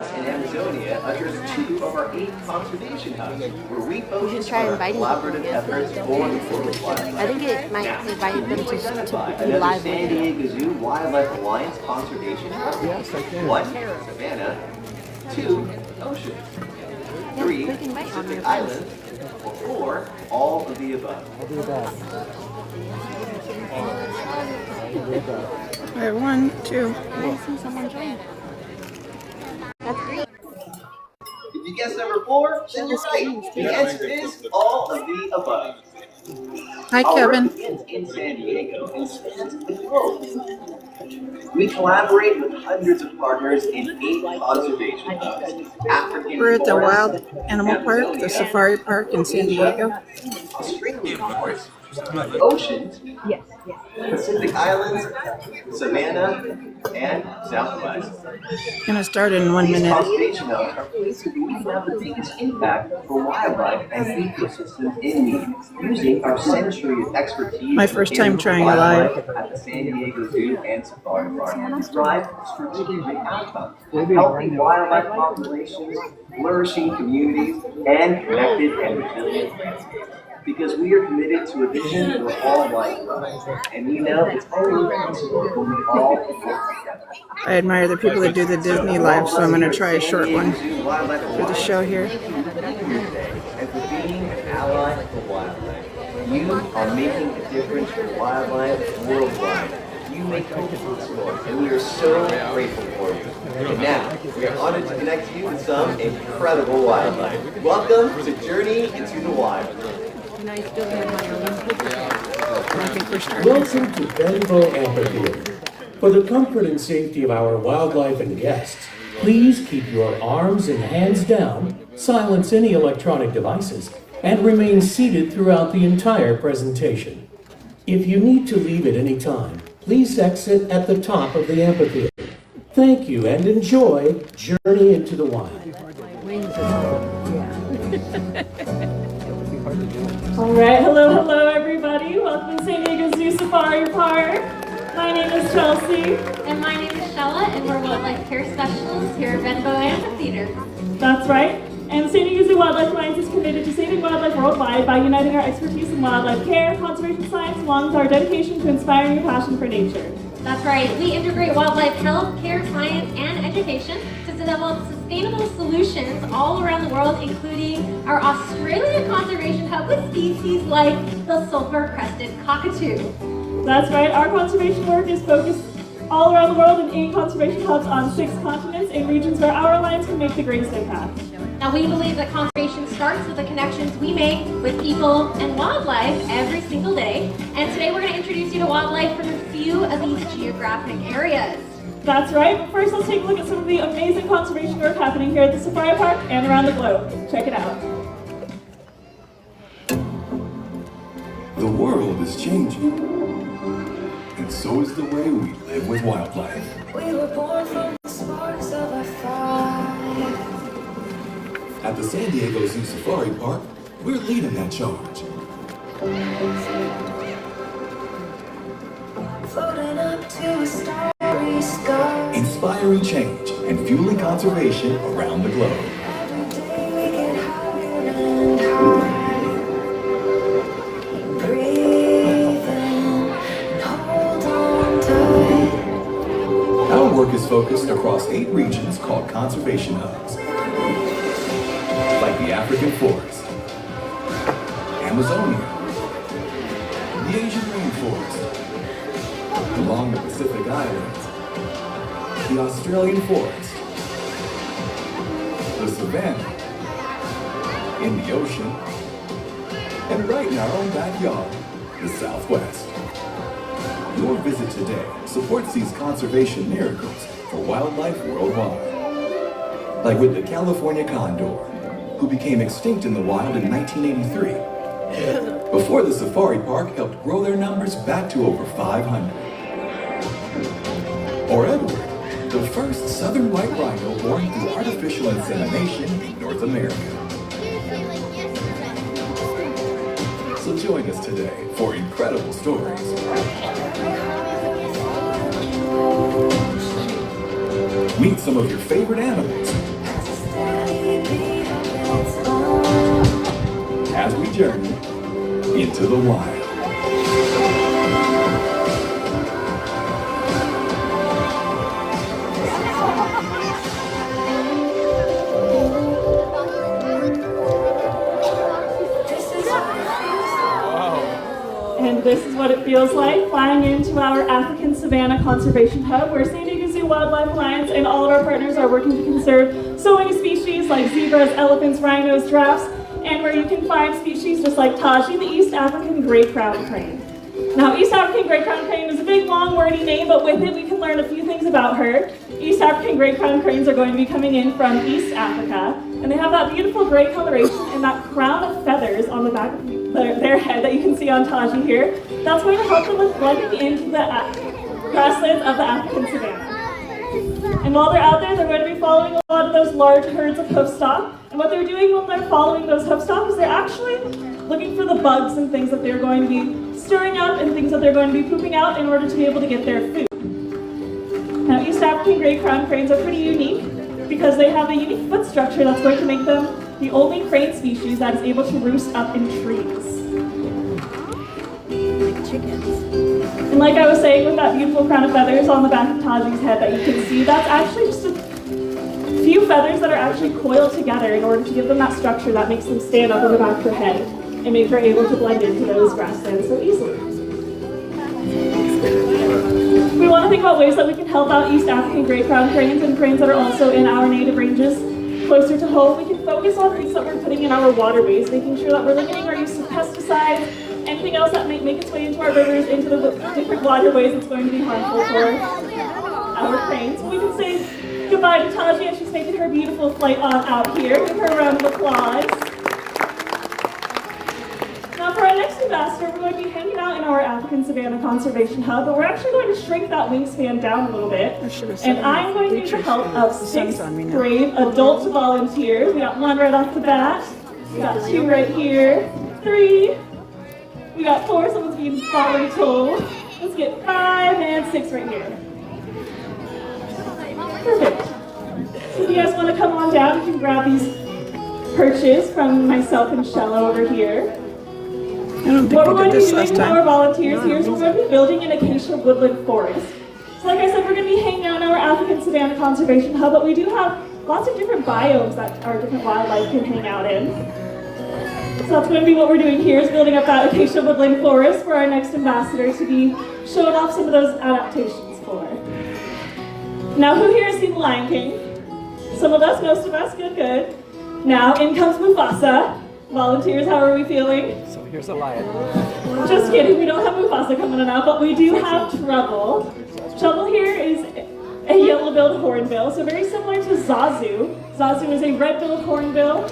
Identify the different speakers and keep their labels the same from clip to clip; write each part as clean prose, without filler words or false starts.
Speaker 1: In Amazonia, ushers 2 of our 8 conservation hubs, where we focus
Speaker 2: try
Speaker 1: on our
Speaker 2: inviting
Speaker 1: collaborative efforts for the forest wildlife.
Speaker 2: I think it might invite them to be
Speaker 1: Another
Speaker 2: live.
Speaker 1: San Diego Zoo Wildlife Alliance Conservation Hub.
Speaker 3: Yes, I can.
Speaker 1: 1, Savannah. 2, Ocean. 3,
Speaker 2: click invite on
Speaker 1: Pacific
Speaker 2: your
Speaker 1: Islands. Or 4, all of the above.
Speaker 3: I'll do that.
Speaker 4: All right, 1, 2.
Speaker 2: I see someone join. That's great.
Speaker 1: If you guess number 4, then you're right. The answer is all of the above.
Speaker 4: Hi,
Speaker 1: Our
Speaker 4: Kevin.
Speaker 1: work begins in San Diego and spans the globe. We collaborate with hundreds of partners in 8 conservation hubs. African
Speaker 4: We're at the
Speaker 1: forests,
Speaker 4: Wild Animal Park, the Safari Park in San Diego.
Speaker 1: Australian forests, oceans, Pacific Islands, Savannah, and Southwest.
Speaker 4: Gonna start in 1
Speaker 1: These
Speaker 4: minute.
Speaker 1: conservation hubs are places where we can have the biggest impact for wildlife and ecosystems in need, using our century of expertise.
Speaker 4: My first time
Speaker 1: in
Speaker 4: trying
Speaker 1: wildlife
Speaker 4: live.
Speaker 1: at the San Diego Zoo and Safari Park to drive strategic outcomes, healthy wildlife populations, flourishing communities, and connected and resilient landscapes. Because we are committed to a vision where all life thrives, and we know it's only possible when we all work together.
Speaker 4: I admire the people that do the Disney live, so I'm gonna try a short one for the show here.
Speaker 1: And for being an ally for wildlife. You are making a difference for wildlife worldwide. You make hope possible, and we are so grateful for you. And now, we are honored to connect you with some incredible wildlife. Welcome to Journey into the Wild.
Speaker 4: I think we're starting.
Speaker 5: Welcome to Benbow Amphitheater. For the comfort and safety of our wildlife and guests, please keep your arms and hands down, silence any electronic devices, and remain seated throughout the entire presentation. If you need to leave at any time, please exit at the top of the amphitheater. Thank you and enjoy Journey into the Wild.
Speaker 6: All right, hello everybody. Welcome to San Diego Zoo Safari Park. My name is Chelsea.
Speaker 7: And my name is Shella, and we're wildlife care specialists here at Benbow Amphitheater.
Speaker 6: That's right. And San Diego Zoo Wildlife Alliance is committed to saving wildlife worldwide by uniting our expertise in wildlife care, conservation science, along with our dedication to inspiring your passion for nature.
Speaker 7: That's right. We integrate wildlife health, care, science, and education to develop sustainable solutions all around the world, including our Australia conservation hub with species like the sulfur-crested cockatoo.
Speaker 6: That's right. Our conservation work is focused all around the world in 8 conservation hubs on 6 continents in regions where our alliance can make the greatest impact.
Speaker 7: Now, we believe that conservation starts with the connections we make with people and wildlife every single day. And today we're going to introduce you to wildlife from a few of these geographic areas.
Speaker 6: That's right, but first let's take a look at some of the amazing conservation work happening here at the Safari Park and around the globe. Check it out.
Speaker 8: The world is changing, and so is the way we live with wildlife.
Speaker 9: We were born from the sparks of our fire.
Speaker 8: At the San Diego Zoo Safari Park, we're leading that charge.
Speaker 9: Floating up to a starry sky.
Speaker 8: Inspiring change and fueling conservation around the globe.
Speaker 9: Every day we get higher and higher. Breathe in and hold on tight.
Speaker 8: Our work is focused across 8 regions called conservation hubs. Like the African forest, Amazonia, the Asian rainforest, along the Pacific Islands, the Australian forest, the savanna, in the ocean, and right in our own backyard, the Southwest. Your visit today supports these conservation miracles for wildlife worldwide. Like with the California condor, who became extinct in the wild in 1983, before the Safari Park helped grow their numbers back to over 500. Or Edward, the first southern white rhino born through artificial insemination in North America. So join us today for incredible stories. Meet some of your favorite animals journey into the wild.
Speaker 6: And this is what it feels like flying into our African Savanna Conservation Hub, where San Diego Zoo Wildlife Alliance and all of our partners are working to conserve so many species like zebras, elephants, rhinos, giraffes, and where you can find species just like Taji, the East African Great Crowned Crane. Now, East African Great Crowned Crane is a big, long, wordy name, but with it we can learn a few things about her. East African Great Crowned Cranes are going to be coming in from East Africa, and they have that beautiful gray coloration and that crown of feathers on the back of their head that you can see on Taji here. That's going to help them with blending into the grasslands of the African savanna. And while they're out there, they're going to be following a lot of those large herds of hoofstock. And what they're doing when they're following those hoofstock is they're actually looking for the bugs and things that they're going to be stirring up and things that they're going to be pooping out in order to be able to get their food. Now, East African Great Crowned Cranes are pretty unique because they have a unique foot structure that's going to make them the only crane species that is able to roost up in trees.
Speaker 4: Like chickens.
Speaker 6: And like I was saying, with that beautiful crown of feathers on the back of Taji's head that you can see, that's actually just a few feathers that are actually coiled together in order to give them that structure that makes them stand up on the back of her head and make her able to blend into those grasslands so easily. We want to think about ways that we can help out East African Great Crowned Cranes and cranes that are also in our native ranges closer to home. We can focus on things that we're putting in our waterways, making sure that we're limiting our use of pesticides, anything else that might make its way into our rivers, into the different waterways that's going to be harmful for our cranes. We can say goodbye to Taji as she's making her beautiful flight on out here. Give her a round of applause. Now for our next ambassador, we're going to be hanging out in our African Savanna Conservation Hub, but we're actually going to shrink that wingspan down a little bit. And I'm going to need the help of 6 brave adult volunteers. We got 1 right off the bat. We got 2 right here. 3. We got 4, someone's being voluntold. Let's get 5 and 6 right here. Perfect. So if you guys want to come on down, you can grab these perches from myself and Shella over here.
Speaker 4: I don't think
Speaker 6: What we're
Speaker 4: we
Speaker 6: going
Speaker 4: did
Speaker 6: to be
Speaker 4: this
Speaker 6: doing
Speaker 4: last
Speaker 6: with
Speaker 4: time.
Speaker 6: our volunteers here is we're going to be building an acacia woodland forest. So like I said, we're going to be hanging out in our African Savanna Conservation Hub, but we do have lots of different biomes that our different wildlife can hang out in. So that's going to be what we're doing here, is building up that acacia woodland forest for our next ambassador to be showing off some of those adaptations for. Now, who here has seen The Lion King? Some of us, most of us, good, good. Now, in comes Mufasa. Volunteers, how are we feeling?
Speaker 3: So here's a lion.
Speaker 6: Just kidding, we don't have Mufasa coming in now, but we do have Trouble. Trouble here is a yellow-billed hornbill, so very similar to Zazu. Zazu is a red-billed hornbill.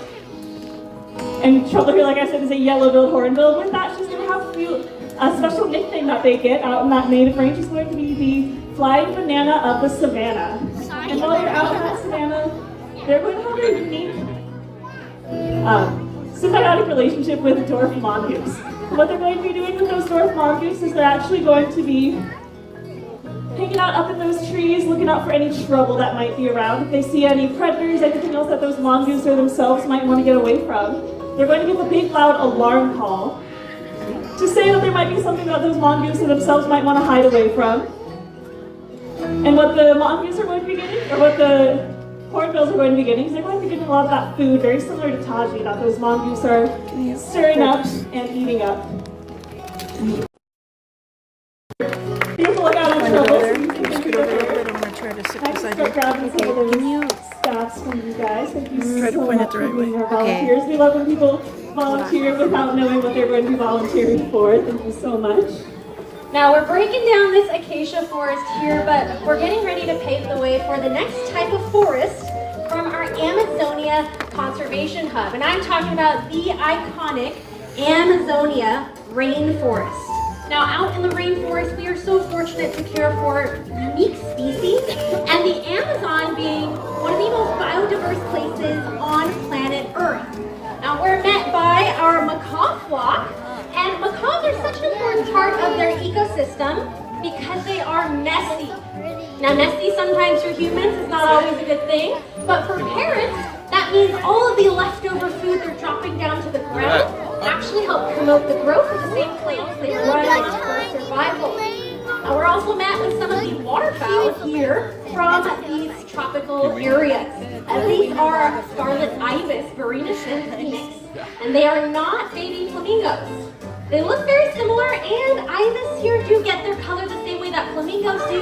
Speaker 6: And Trouble here, like I said, is a yellow-billed hornbill. With that, she's going to have a special nickname that they get out in that native range. Is going to be the Flying Banana of the Savannah. And while you're out in that savannah, they're going to have a unique symbiotic relationship with dwarf mongoose. What they're going to be doing with those dwarf mongoose is they're actually going to be hanging out up in those trees, looking out for any trouble that might be around. If they see any predators, anything else that those mongoose or themselves might want to get away from, they're going to give a big loud alarm call to say that there might be something that those mongoose or themselves might want to hide away from. And what the mongoose are going to be getting, or what the hornbills are going to be getting, is they're going to be getting a lot of that food, very similar to Taji, that those mongoose are stirring up and eating up. Beautiful look out on Trouble.
Speaker 4: Scoot over a little bit. I'm going to try to sit
Speaker 6: I can
Speaker 4: beside
Speaker 6: start
Speaker 4: you.
Speaker 6: grabbing some of
Speaker 4: Can you
Speaker 6: those stats from you guys. Thank you
Speaker 4: try to
Speaker 6: so
Speaker 4: point it
Speaker 6: much
Speaker 4: the
Speaker 6: for
Speaker 4: right
Speaker 6: being
Speaker 4: way?
Speaker 6: our volunteers. We love when people volunteer without knowing what they're going to be volunteering for. Thank you so much.
Speaker 7: Now we're breaking down this acacia forest here, but we're getting ready to pave the way for the next type of forest from our Amazonia Conservation Hub. And I'm talking about the iconic Amazonia rainforest. Now out in the rainforest, we are so fortunate to care for unique species, and the Amazon being one of the most biodiverse places on planet Earth. Now we're met by our macaw flock, and macaws are such an important part of their ecosystem because they are messy. Now messy sometimes for humans is not always a good thing, but for parents, that means all of the leftover food they're dropping down to the ground actually help promote the growth of the same plants they rely on for survival. Now we're also met with some of the waterfowl here from these tropical areas. These are scarlet ibis, Varenicus phoenix, and they are not baby flamingos. They look very similar, and ibis here do get their color the same way that flamingos do,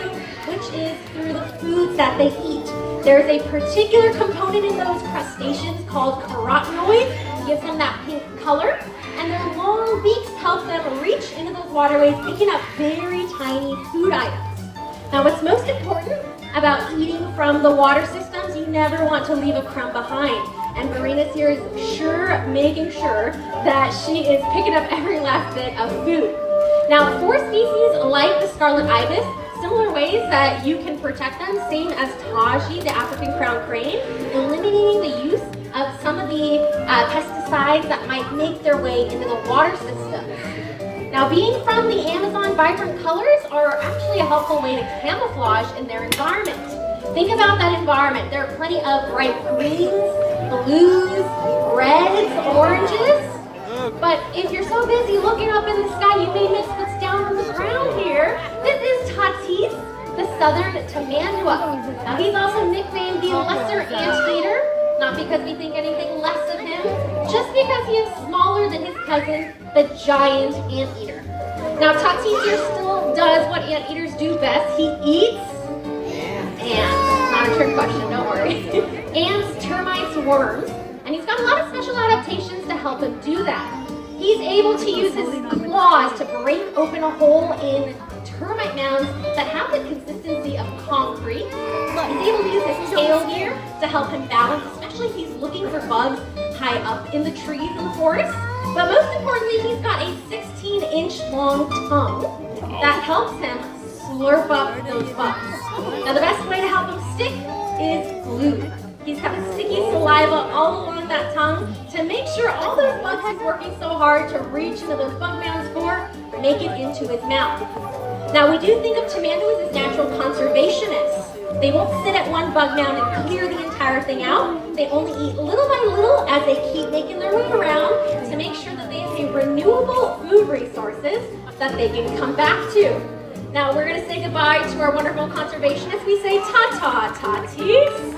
Speaker 7: which is through the foods that they eat. There's a particular component in those crustaceans called carotenoids, gives them that pink color, and their long beaks help them reach into those waterways, picking up very tiny food items. Now, what's most important about eating from the water systems, you never want to leave a crumb behind. And Varenicus here is making sure that she is picking up every last bit of food. Now, for species like the scarlet ibis, similar ways that you can protect them, same as Taji, the African crowned crane, eliminating the use of some of the pesticides that might make their way into the water system. Now, being from the Amazon, vibrant colors are actually a helpful way to camouflage in their environment. Think about that environment. There are plenty of bright greens, blues, reds, oranges. But if you're so busy looking up in the sky, you may miss what's down on the ground here. This is Tatis, the southern tamandua. Now, he's also nicknamed the lesser anteater, not because we think anything less of him, just because he is smaller than his cousin, the giant anteater. Now, Tatis here still does what anteaters do best. He eats ants. Not a trick question, don't worry. Ants, termites, worms. And he's got a lot of special adaptations to help him do that. He's able to use his claws to break open a hole in termite mounds that have the consistency of concrete. He's able to use his tail here to help him balance, especially if he's looking for bugs high up in the trees in the forest. But most importantly, he's got a 16-inch long tongue that helps him slurp up those bugs. Now, the best way to help him stick is glue. He's got a sticky saliva all along that tongue to make sure all those bugs he's working so hard to reach into those bug mounds for make it into his mouth. Now, we do think of tamanduas as natural conservationists. They won't sit at one bug mound and clear the entire thing out. They only eat little by little as they keep making their way around to make sure that they have renewable food resources that they can come back to. Now, we're going to say goodbye to our wonderful conservationists. We say ta-ta, Tatis.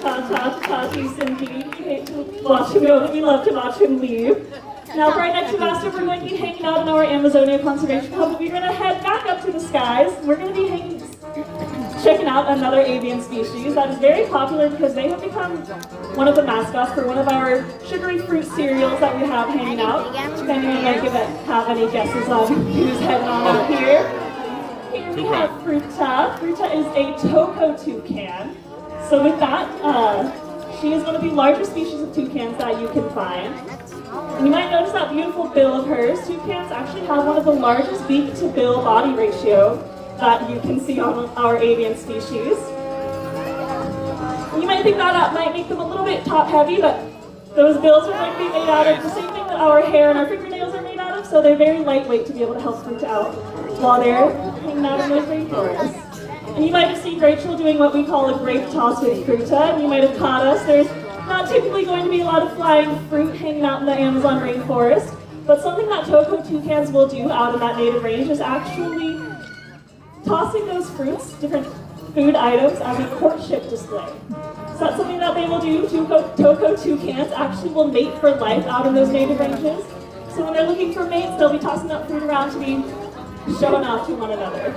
Speaker 6: Ta-ta, Tatis, indeed. We hate to watch him go, but we love to watch him leave. Now, right next to Master, we're going to be hanging out in our Amazonia Conservation Hub, but we're going to head back up to the skies. We're going to be checking out another avian species that is very popular because they have become one of the mascots for one of our sugary fruit cereals that we have hanging out. If anyone might have any guesses on who's heading on out here. Here we have Fruta. Fruta is a toco toucan. So with that, she is one of the largest species of toucans that you can find. And you might notice that beautiful bill of hers. Toucans actually have one of the largest beak to bill body ratio that you can see on our avian species. You might think that might make them a little bit top heavy, but those bills are going to be made out of the same thing that our hair and our fingernails are made out of, so they're very lightweight to be able to help Fruta out while they're hanging out in those rainforests. And you might have seen Rachel doing what we call a grape toss with Fruta, and you might have caught us. There's not typically going to be a lot of flying fruit hanging out in the Amazon rainforest, but something that toco toucans will do out in that native range is actually tossing those fruits, different food items, as a courtship display. So that's something that they will do. Toco toucans actually will mate for life out in those native ranges. So when they're looking for mates, they'll be tossing that fruit around to be showing off to one another.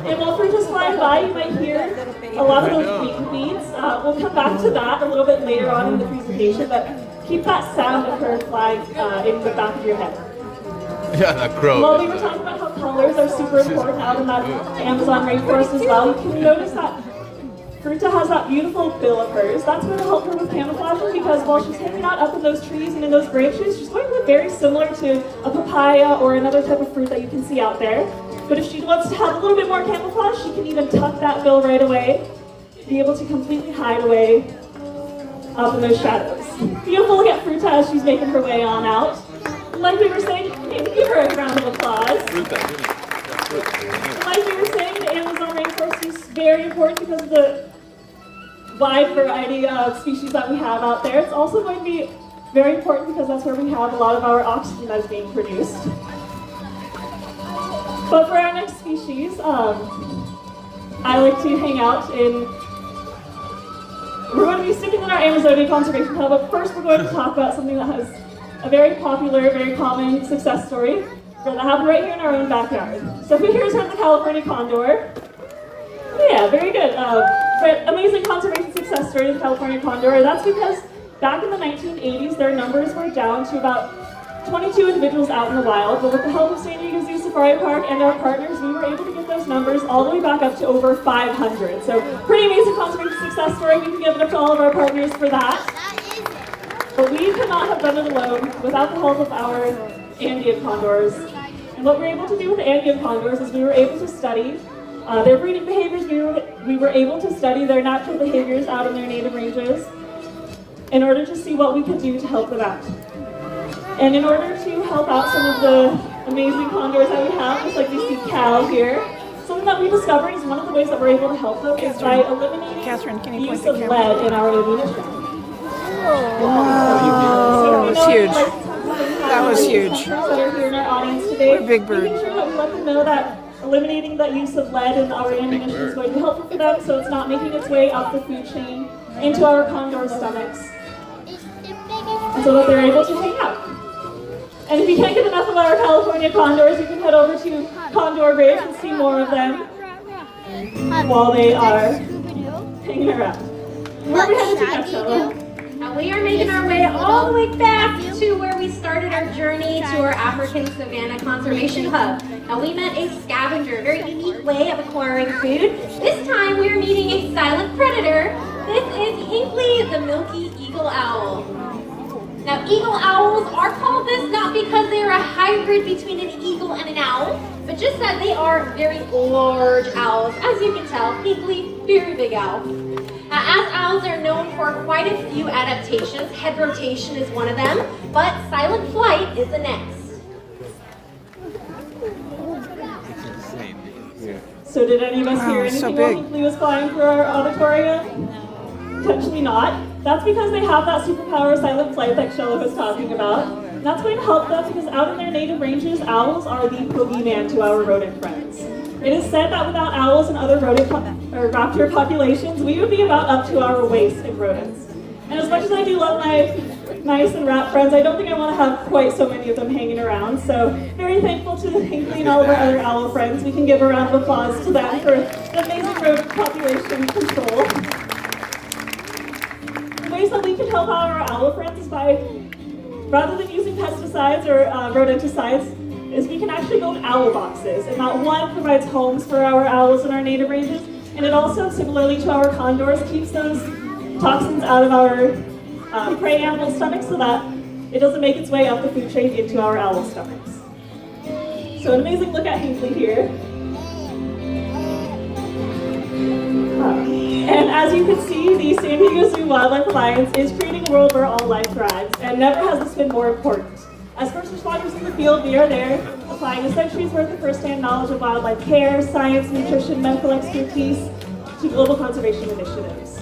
Speaker 6: And while Fruita's flying by, you might hear a lot of those wing beats. We'll come back to that a little bit later on in the presentation, but keep that sound of her flying in the back of your head.
Speaker 3: Yeah, that crow.
Speaker 6: Well, we were talking about how colors are super important out in that Amazon rainforest as well. You can notice that Fruta has that beautiful bill of hers. That's going to help her with camouflaging because while she's hanging out up in those trees and in those branches, she's going to look very similar to a papaya or another type of fruit that you can see out there. But if she wants to have a little bit more camouflage, she can even tuck that bill right away, be able to completely hide away up in those shadows. Beautiful look at Fruta as she's making her way on out. Like we were saying, give her a round of applause. Like we were saying, the Amazon rainforest is very important because of the wide variety of species that we have out there. It's also going to be Very important because that's where we have a lot of our oxygen that's being produced. But for our next species, I like to hang out in. We're going to be sticking in our Amazonia Conservation Hub, but first we're going to talk about something that has a very popular, very common success story that happened right here in our own backyard. So who here has heard of the California condor? Yeah, very good. Amazing conservation success story of the California condor. That's because back in the 1980s, their numbers were down to about 22 individuals out in the wild, but with the help of San Diego Zoo Safari Park and our partners, we were able to get those numbers all the way back up to over 500. So pretty amazing conservation success story. We can give it up to all of our partners for that. But we could not have done it alone without the help of our Andean condors. And what we were able to do with the Andean condors is we were able to study their breeding behaviors. We were able to study their natural behaviors out in their native ranges in order to see what we could do to help them out. And in order to help out some of the amazing condors that we have, just like you see Cal here, something that we discovered is one of the ways that we're able to help them is by eliminating the use of lead in our ammunition.
Speaker 4: Wow, that was huge. That was huge.
Speaker 6: That are here in our audience today.
Speaker 4: Big bird.
Speaker 6: Making sure that we let them know that eliminating that use of lead in our ammunition is going to be helpful for them, so it's not making its way up the food chain into our condor stomachs, and so that they're able to hang out. And if you can't get enough of our California condors, you can head over to Condor Ridge and see more of them while they are hanging around. Where are we headed to next, Ella?
Speaker 7: And we are making our way all the way back to where we started our journey to our African Savannah Conservation Hub. Now we met a scavenger, a very unique way of acquiring food. This time we are meeting a silent predator. This is Hinckley, the milky eagle owl. Now, eagle owls are called this not because they are a hybrid between an eagle and an owl, but just that they are very large owls. As you can tell, Hinckley, very big owl. As owls are known for quite a few adaptations, head rotation is one of them, but silent flight is the next.
Speaker 6: So did any of us hear anything while Hinckley was flying through our auditorium? Potentially not. That's because they have that superpower silent flight that Shella was talking about. And that's going to help them because out in their native ranges, owls are the boogeyman to our rodent friends. It is said that without owls and other raptor populations, we would be about up to our waist in rodents. And as much as I do love my mice and rat friends, I don't think I want to have quite so many of them hanging around. So very thankful to Hinckley and all of our other owl friends. We can give a round of applause to them for the amazing rodent population control. Ways that we can help out our owl friends is by, rather than using pesticides or rodenticides, is we can actually build owl boxes. And that one provides homes for our owls in our native ranges, and it also, similarly to our condors, keeps those toxins out of our prey animal stomachs so that it doesn't make its way up the food chain into our owl stomachs. So an amazing look at Hinckley here. And as you can see, the San Diego Zoo Wildlife Alliance is creating a world where all life thrives, and never has this been more important. As first responders in the field, we are there, applying a century's worth of first-hand knowledge of wildlife care, science, nutrition, medical expertise to global conservation initiatives.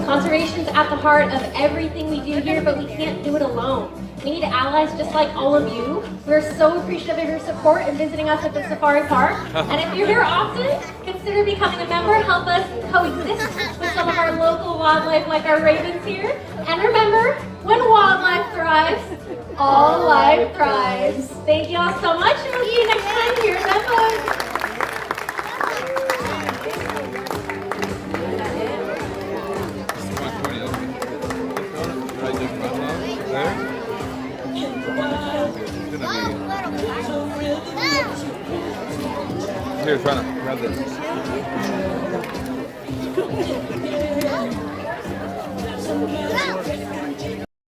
Speaker 7: Conservation is at the heart of everything we do here, but we can't do it alone. We need allies just like all of you. We're so appreciative of your support and visiting us at the Safari Park. And if you're here often, consider becoming a member. Help us coexist with some of our local wildlife like our ravens here. And remember, when wildlife thrives, all life thrives. Thank you all so much, and we'll see you next time here at Memphis.
Speaker 3: Here, try to grab this.